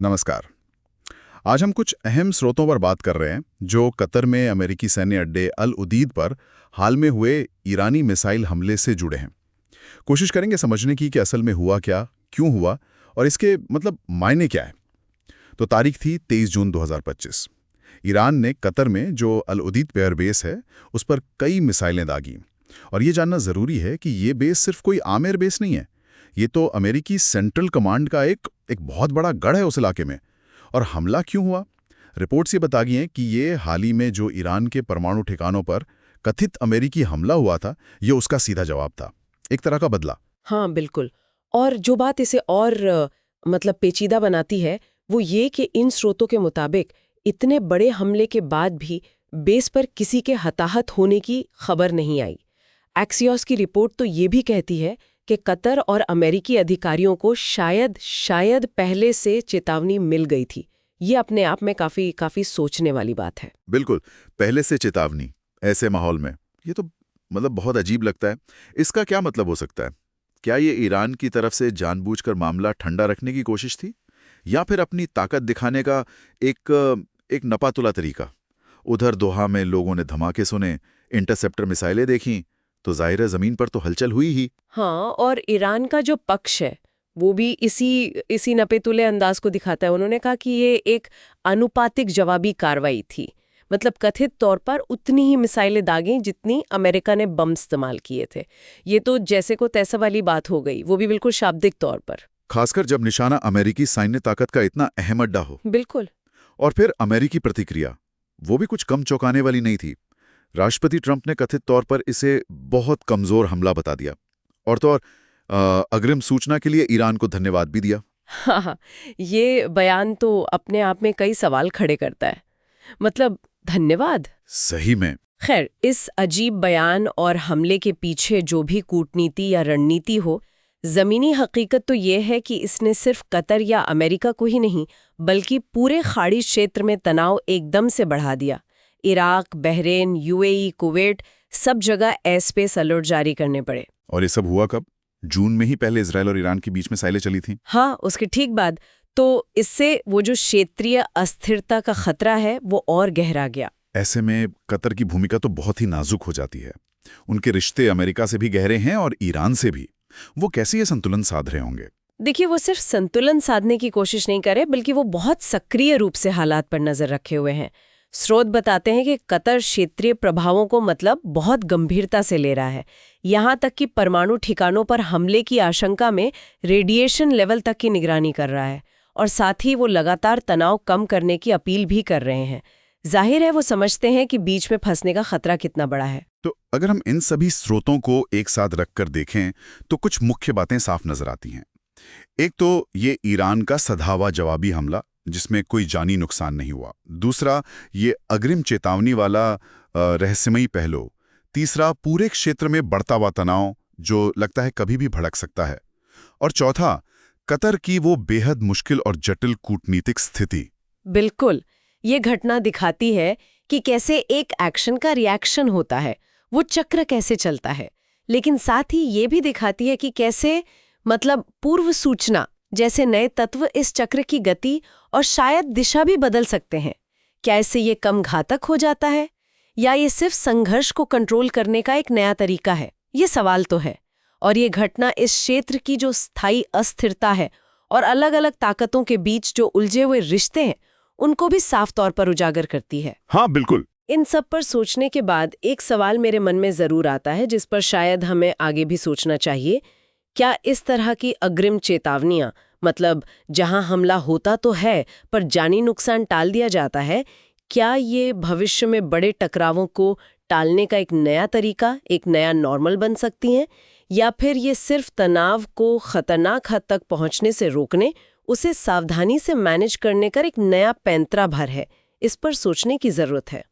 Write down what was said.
नमस्कार। आज हम कुछ अहम स्रोतों पर बात कर रहे हैं जो कतर में अमेरिकी सैन्य अड्डे अल उदीद पर हाल में हुए ईरानी मिसाइल हमले से जुड़े हैं। कोशिश करेंगे समझने की कि असल में हुआ क्या, क्यों हुआ और इसके मायने क्या है। तो तारीख थी 23 जून 2025। ईरान ने कतर में जो अल उदीद एयरबेस है उस पर कई मिसाइलें दागी। और ये जानना ज़रूरी है कि ये बेस सिर्फ कोई आम एयरबेस नहीं है। ये तो अमेरिकी सेंट्रल कमांड का एक बहुत बड़ा गढ़ है उस इलाके में। और हमला क्यों हुआ? रिपोर्ट्स ये बताती हैं कि ये हाल ही में जो ईरान के परमाणु ठिकानों पर कथित अमेरिकी हमला हुआ था, ये उसका सीधा जवाब था, एक तरह का बदला। हाँ, बिल्कुल। और जो बात इसे और पेचीदा बनाती है वो ये कि इन स्रोतों के मुताबिक इतने बड़े हमले के बाद भी बेस पर किसी के हताहत होने की खबर नहीं आई। एक्सियोस की रिपोर्ट तो ये भी कहती है कि कतर और अमेरिकी अधिकारियों को शायद पहले से चेतावनी मिल गई थी। ये अपने आप में काफी सोचने वाली बात है। बिल्कुल, पहले से चेतावनी ऐसे माहौल में, ये तो बहुत अजीब लगता है। इसका क्या मतलब हो सकता है? क्या ये ईरान की तरफ से जानबूझकर मामला ठंडा रखने की कोशिश थी, या फिर अपनी ताकत दिखाने का एक नपातुला तरीका? उधर दोहा में लोगों ने धमाके सुने, इंटरसेप्टर मिसाइलें देखीं, तो जाहिर है जमीन पर तो हलचल हुई ही। हाँ, और ईरान का जो पक्ष है वो भी इसी नपेतुले अंदाज को दिखाता है। उन्होंने कहा कि ये एक अनुपातिक जवाबी कार्रवाई थी। मतलब कथित तौर पर उतनी ही मिसाइलें दागी जितनी अमेरिका ने बम इस्तेमाल किए थे। ये तो जैसे को तैसा वाली बात हो गई, वो भी बिल्कुल शाब्दिक तौर पर। खासकर जब निशाना अमेरिकी सैन्य ताकत का इतना अहम अड्डा हो। बिल्कुल। और फिर अमेरिकी प्रतिक्रिया, वो भी कुछ कम चौंकाने वाली नहीं थी। राष्ट्रपति ट्रंप ने कथित तौर पर इसे बहुत कमजोर हमला बता दिया, और तो और अग्रिम सूचना के लिए ईरान को धन्यवाद भी दिया। हाँ, ये बयान तो अपने आप में कई सवाल खड़े करता है। मतलब धन्यवाद? सही में। खैर, इस अजीब बयान और हमले के पीछे जो भी कूटनीति या रणनीति हो, जमीनी हकीकत तो ये है कि इसने सिर्फ कतर या अमेरिका को ही नहीं बल्कि पूरे खाड़ी क्षेत्र में तनाव एकदम से बढ़ा दिया। इराक, बहरीन, यूएई, कुवैत, सब जगह एयर स्पेस अलर्ट जारी करने पड़े। और ये सब हुआ कब? जून में ही पहले इजरायल और ईरान के बीच में साइलें चली थीं। हाँ, उसके ठीक बाद। तो इससे वो जो क्षेत्रीय अस्थिरता का खतरा है वो और गहरा गया। ऐसे में कतर की भूमिका तो बहुत ही नाजुक हो जाती है। उनके रिश्ते अमेरिका से भी गहरे हैं और ईरान से भी। वो कैसे ये संतुलन साध रहे होंगे? देखिए, वो सिर्फ संतुलन साधने की कोशिश नहीं करे, बल्कि वो बहुत सक्रिय रूप से हालात पर नजर रखे हुए हैं। स्रोत बताते हैं कि कतर क्षेत्रीय प्रभावों को बहुत गंभीरता से ले रहा है। यहाँ तक कि परमाणु ठिकानों पर हमले की आशंका में रेडिएशन लेवल तक की निगरानी कर रहा है, और साथ ही वो लगातार तनाव कम करने की अपील भी कर रहे हैं। जाहिर है वो समझते हैं कि बीच में फंसने का खतरा कितना बड़ा है। तो अगर हम इन सभी स्रोतों को एक साथ रखकर देखें तो कुछ मुख्य बातें साफ नजर आती हैं। एक तो ये ईरान का सधावा जवाबी हमला जिसमें कोई जानी नुकसान नहीं हुआ। दूसरा, ये अग्रिम चेतावनी वाला रहस्यमयी पहलू। तीसरा, पूरे क्षेत्र में बढ़ता हुआ तनाव जो लगता है कभी भी भड़क सकता है। और चौथा, कतर की वो बेहद मुश्किल और जटिल कूटनीतिक स्थिति। बिल्कुल, ये घटना दिखाती है कि कैसे एक एक्शन का रिएक्शन होता है, वो चक्र कैसे चलता है। लेकिन साथ ही ये भी दिखाती है कि कैसे पूर्व सूचना जैसे नए तत्व इस चक्र की गति और शायद दिशा भी बदल सकते हैं। क्या इससे ये कम घातक हो जाता है, या ये सिर्फ संघर्ष को कंट्रोल करने का एक नया तरीका है? ये सवाल तो है। और ये घटना इस क्षेत्र की जो स्थायी अस्थिरता है और अलग अलग ताकतों के बीच जो उलझे हुए रिश्ते हैं, उनको भी साफ तौर पर उजागर करती है। हाँ, बिल्कुल। इन सब पर सोचने के बाद एक सवाल मेरे मन में जरूर आता है, जिस पर शायद हमें आगे भी सोचना चाहिए। क्या इस तरह की अग्रिम चेतावनियां, जहां हमला होता तो है पर जानी नुकसान टाल दिया जाता है, क्या ये भविष्य में बड़े टकरावों को टालने का एक नया तरीका, एक नया नॉर्मल बन सकती हैं? या फिर ये सिर्फ तनाव को खतरनाक हद तक पहुंचने से रोकने, उसे सावधानी से मैनेज करने का एक नया पैंतरा भर है? इस पर सोचने की जरूरत है।